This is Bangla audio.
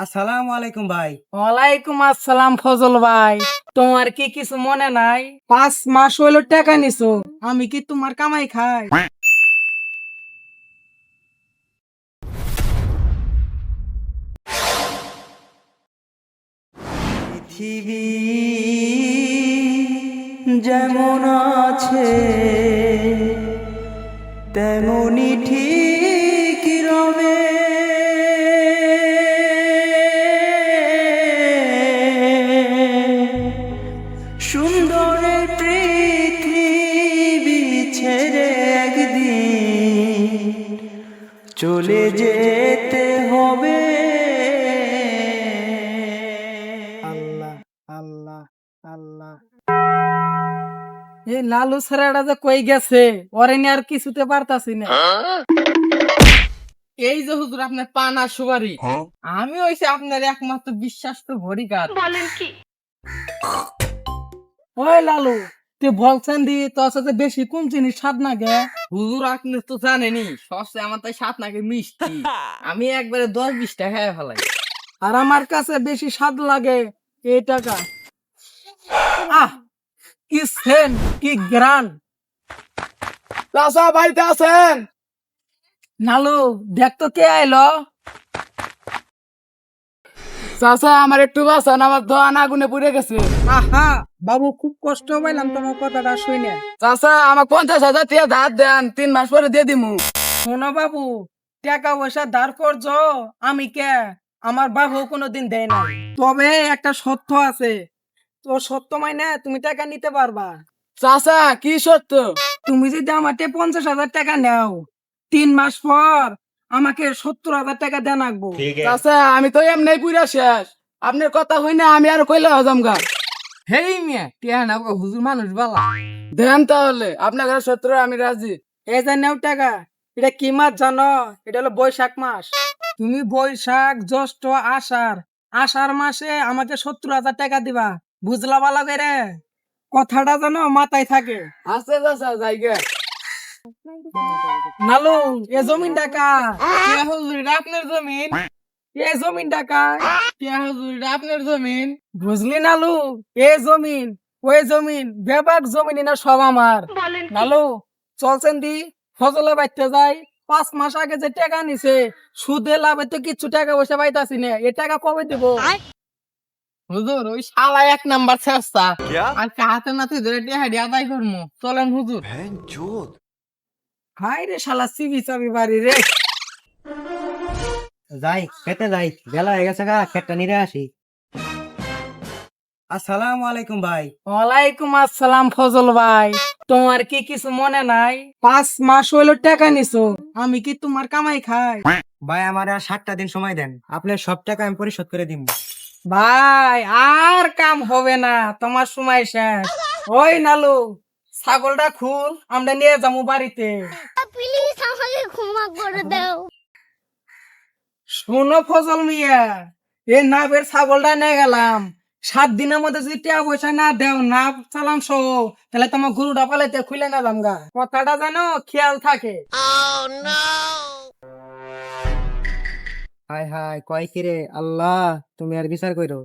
আসসালামু আলাইকুম ভাই। ওয়ালাইকুম আসসালাম ফজল ভাই। তোমার কি কিছু মনে নাই? 5 মাস হইলো টাকা নিছো, আমি কি তোমার কামাই খাই? পৃথিবী যেমন আছে তেমনি ঠিক রবে। সুন্দরের পৃথিবী ছেড়ে একদিন চলে যেতে হবে। আল্লাহ আল্লাহ আল্লাহ। এই লালু ছেড়াটা যে কই গেছে, ওরে নিয়ে আর কিছুতে পারতাছি না। এই যে হুজুর আপনার পানা সুপারি, আমি হইছি আপনার একমাত্র বিশ্বাস্ত বডিগার্ড। বলেন কি? ওই লালু, তুই বলছেন দি তোর সাথে বেশি কোন জিনিস স্বাদ না গে? হুজুর আপনি তো জানেনি সবচেয়ে আমার তাই স্বাদ নাকি মিষ্টি। আমি একবারে 10-20টা খেয়ে ফেলাই। আর আমার কাছে বেশি স্বাদ লাগে এই টাকা। আহ, কি সেন, কি গ্রান। চাচা বাড়িতে আছেন? নালু, দেখ তো কে আইলো। চাচা আমার একটু বাঁচান, আমার দোয়ান আগুনে পুড়ে গেছে। আহা বাবু, খুব কষ্ট পাইলাম তোমার কথাটা শুনে। চাচা আমার 50,000 টাকা ধার দেন, 3 মাস পরে দিয়ে দিমু। শোনো বাবু, টাকা পয়সা ধার করছো আমি কে, আমার বাবু কোনোদিন দেয় না। তবে একটা সত্য আছে, তো সত্য মাইনে তুমি টাকা নিতে পারবা। চাচা কি সত্য? তুমি যদি আমার 50,000 টাকা নাও, 3 মাস পর আমাকে 70,000 টাকা দেন রাখবো। চাচা আমি তো এমনি পুরা শেষ, আপনার কথা হই না, আমি আর কইলে হজম গা। হেই মিয়া, টিয়া না হুজুর মানুষ বালা। দেন তাহলে আপনার কাছে 70, আমি রাজি। এই যে নেও টাকা। এটা কি মাস জানো? এটা হলো বৈশাখ মাস। তুমি বৈশাখ, জ্যৈষ্ঠ, আষাঢ়, আষাঢ় মাসে আমাকে 70,000 টাকা দিবা। বুঝলা ভালো করে? কথাটা যেন মাথায় থাকে। আছে চাচা, জায়গা। নালু, এ জমিন টাকা কে হুজুর, এটা আপনার জমিন। এ জমিন টাকা কে হুজুর, এটা আপনার জমিন। বুঝলি নালু, এ জমিন ওই জমিন বেবাক জমিন না সব আমার। নালু, চলছেন দি ফজলে বাইতে যাই। 5 মাস আগে যে টাকা নিছে, সুদে লাভে তো কিছু টাকা পয়সা পাইতাছি না, এ টাকা কবে দেব? হুজুর ওই শালা 1 নাম্বার চেষ্টা, আজকে হাতে নাতে ধরে টেহারি আদায় করবো, চলেন হুজুর। হাই রে শালা, সিবি চাবি বাড়ি রে। যাই খেতে যাই, বেলা হয়ে গেছে গা, খেতটা নিরে আসি। আসসালামু আলাইকুম ভাই। ওয়ালাইকুম আসসালাম ফজল ভাই। তোমার কি কিছু মনে নাই? 5 মাস হইলো টাকা নিছো, আমি কি তোমার কামাই খাই? ভাই আমার আর 7টা দিন সময় দেন, আপনার সব টাকা আমি পরিশোধ করে দিব। ভাই আর কাম হবে না, তোমার সময় শেষ। ওই নালু, ছাগলটা খুল, আমরা নিয়ে যাবো বাড়িতে। প্লিজ আমাকে ক্ষমা করে দাও। শোনো ফজল মিয়া, এ নাবের ছাগলটা নিয়ে গেলাম, 7 দিনের মধ্যে যদি টাকা পয়সা না দেও, না চালান সহ, তাহলে তোমার গরুটা পালাইতে খুলে না দামগা। কথাটা যেন খেয়াল থাকে। হাই হাই কয় কিরে আল্লাহ, তুমি আর বিচার কইরো।